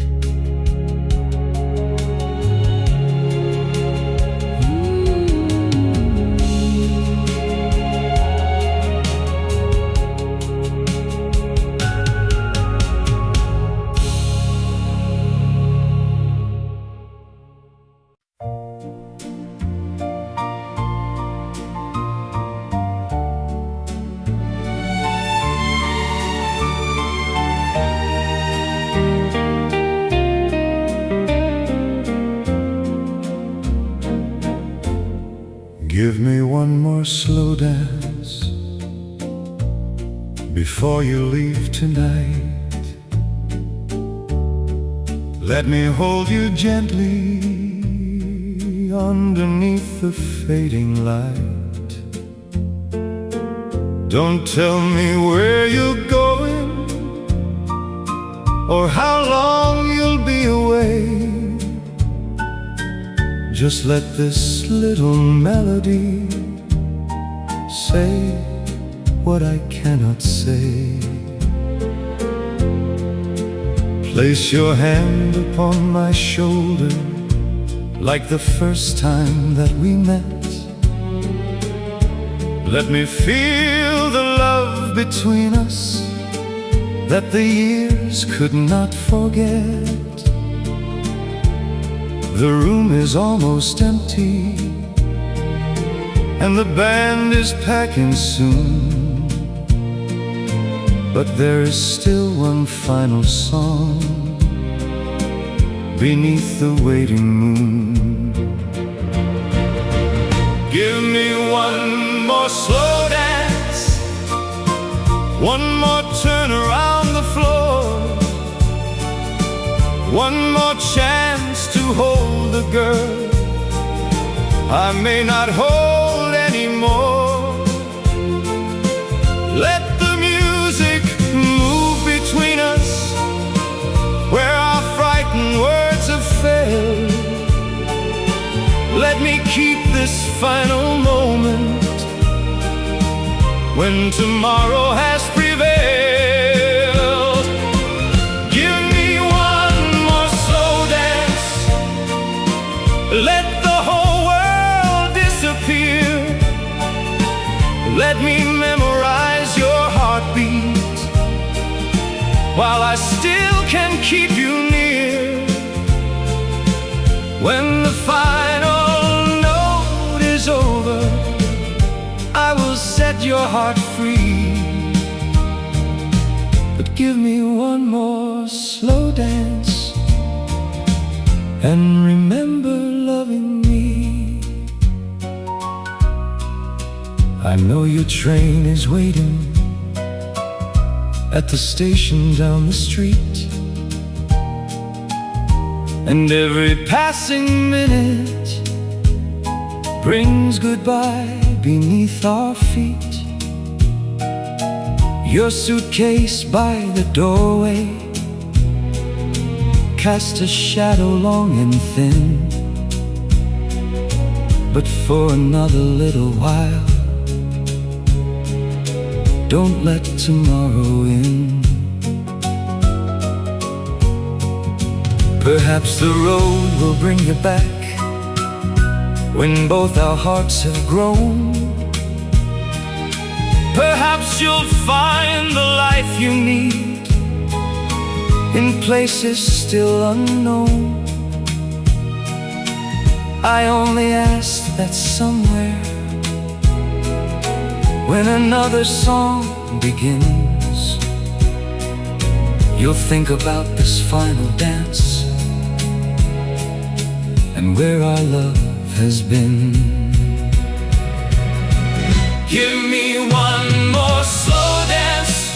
Give me one more slow dance before you leave tonight. Let me hold you gently underneath the fading light. Don't tell me where you're going or how long you'll be away. Just let this little melody say what I cannot say. Place your hand upon my shoulder like the first time that we met. Let me feel the love between us that the years could not forget. The room is almost empty and the band is packing soon, but there is still one final song beneath the waiting moon. Give me one more slow dance, one more turn around the floor, one more chance to hold the girl I may not hold anymore. Let the music move between us where our frightened words have failed. Let me keep this final moment when tomorrow has prevailed. Give me one more slow dance. Let the whole world disappear. Let me memorize your heartbeat while I still can keep you near. When the final note is over, I will set your heart free. But give me one more slow dance and remember loving me. I know your train is waiting at the station down the street, and every passing minute brings goodbye beneath our feet. Your suitcase by the doorway cast a shadow long and thin, but for another little while, don't let tomorrow in. Perhaps the road will bring you back when both our hearts have grown. Perhaps you'll find the life you need in places still unknown. I only ask that somewhere, when another song begins, you'll think about this final dance and where our love has been. Give me one more slow dance,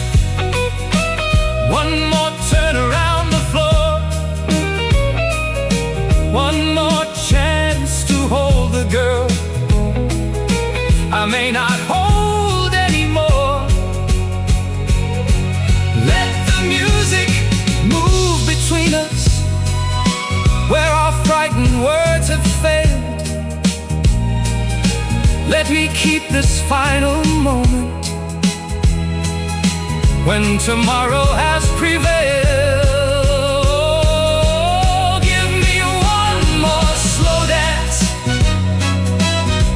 one more turn around the floor, one more chance to hold the girl I may not hold anymore. Let the music move between us where our frightened words have failed. Let me keep this final moment when tomorrow has prevailed. Give me one more slow dance.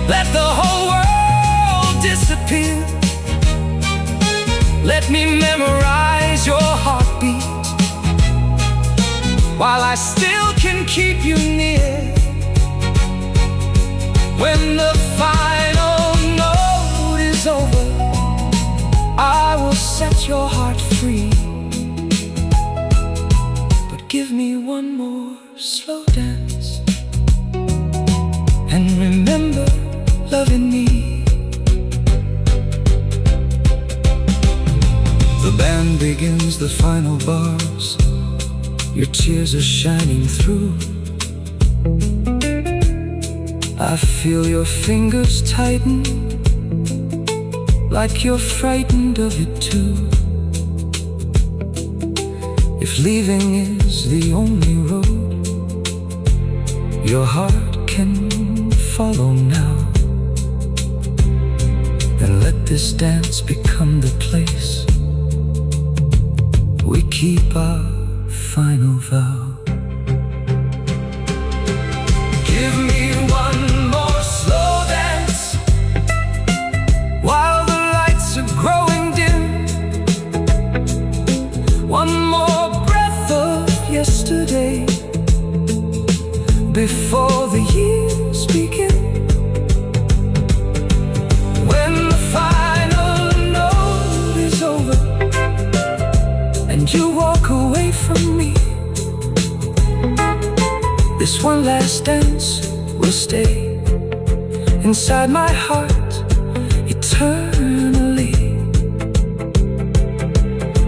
Let the whole world disappear. Let me memorize your heartbeat while I still can keep you near. When the final note is over, I will set your heart free. But give me one more slow dance and remember loving me. The band begins the final bars. Your tears are shining through. I feel your fingers tighten, like you're frightened of it too. If leaving is the only road your heart can follow now, then let this dance become the place we keep our final vow. Give me one more slow dance while the lights are growing dim. One more breath of yesterday before the years begin. When the final note is over and you walk away from me, this one last dance will stay inside my heart eternally.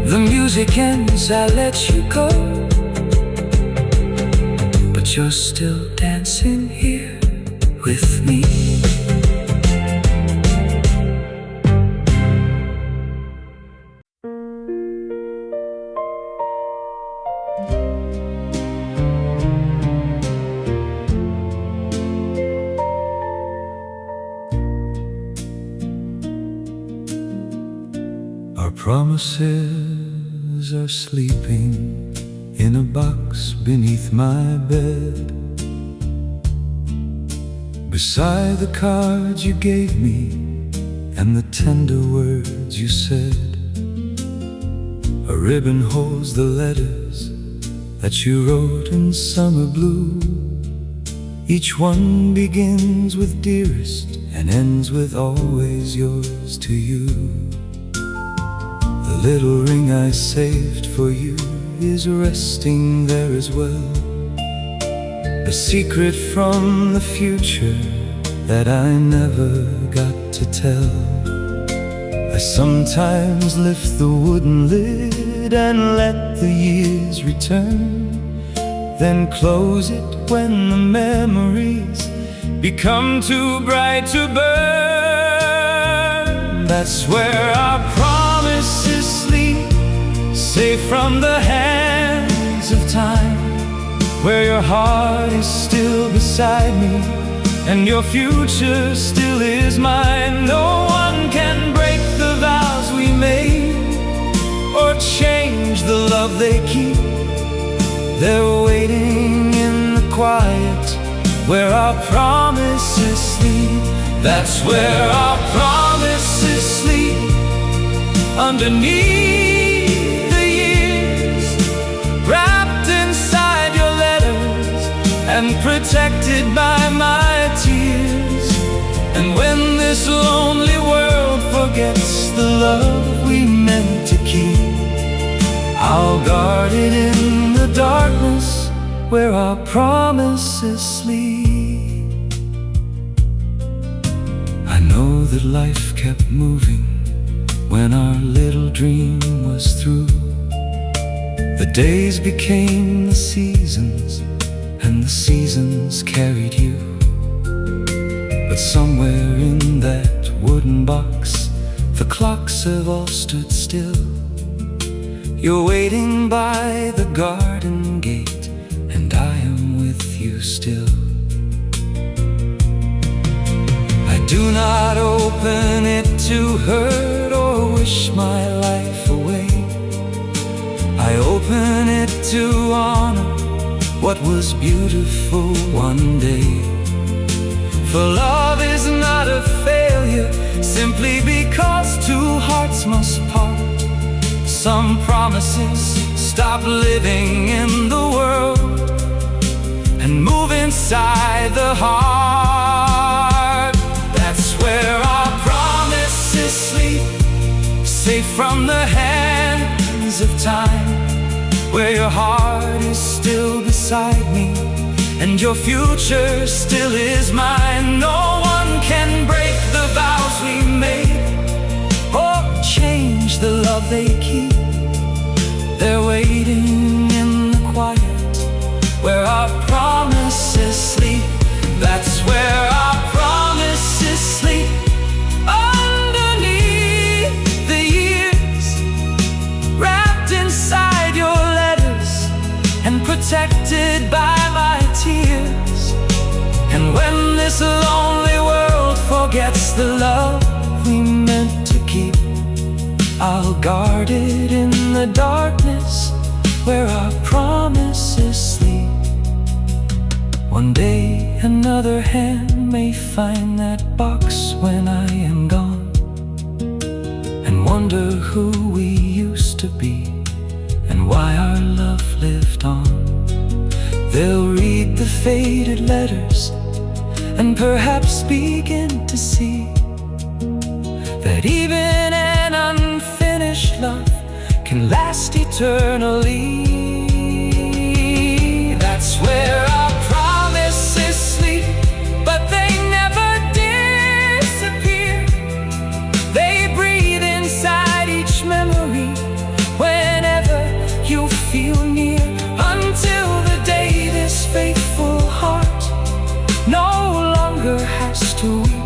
The music ends, I let you go, but you're still dancing here with me. Our promises are sleeping in a box beneath my bed, beside the cards you gave me and the tender words you said. A ribbon holds the letters that you wrote in summer blue. Each one begins with dearest and ends with always yours to you. The little ring I saved for you is resting there as well, a secret from the future that I never got to tell. I sometimes lift the wooden lid and let the years return, then close it when the memories become too bright to burn. That's where our promises sleep, safe from the hands of time, where your heart is still beside me and your future still is mine. No one can break the vows we made or change the love they keep. They're waiting in the quiet where our promises sleep. That's where our promises sleep, underneath the years, wrapped inside your letters and protected by my tears. And when this lonely world forgets the love we meant to keep, I'll guard it in the darkness where our promises sleep. I know that life kept moving when our little dream was through. The days became the seasons and the seasons carried you. But somewhere in that wooden box, the clocks have all stood still. You're waiting by the garden gate, and I am with you still. I do not open it to hurt or wish my life away. I open it to honor what was beautiful one day. For love is not a failure simply because two hearts must part. Some promises stop living in the world and move inside the heart. That's where our promises sleep, safe from the hands of time, where your heart is still beside me and your future still is mine. No one can break guarded in the darkness where our promises sleep. One day another hand may find that box when I am gone, and wonder who we used to be and why our love lived on. They'll read the faded letters and perhaps begin to see that even an unfinished love can last eternally. That's where our promises sleep, but they never disappear. They breathe inside each memory whenever you feel near, until the day this faithful heart no longer has to weep.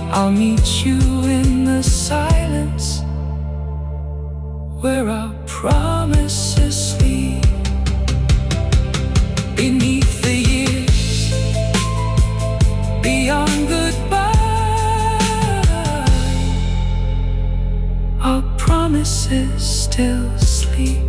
I'll meet you in the silence where our promises sleep. Beneath the years, beyond goodbye, our promises still sleep.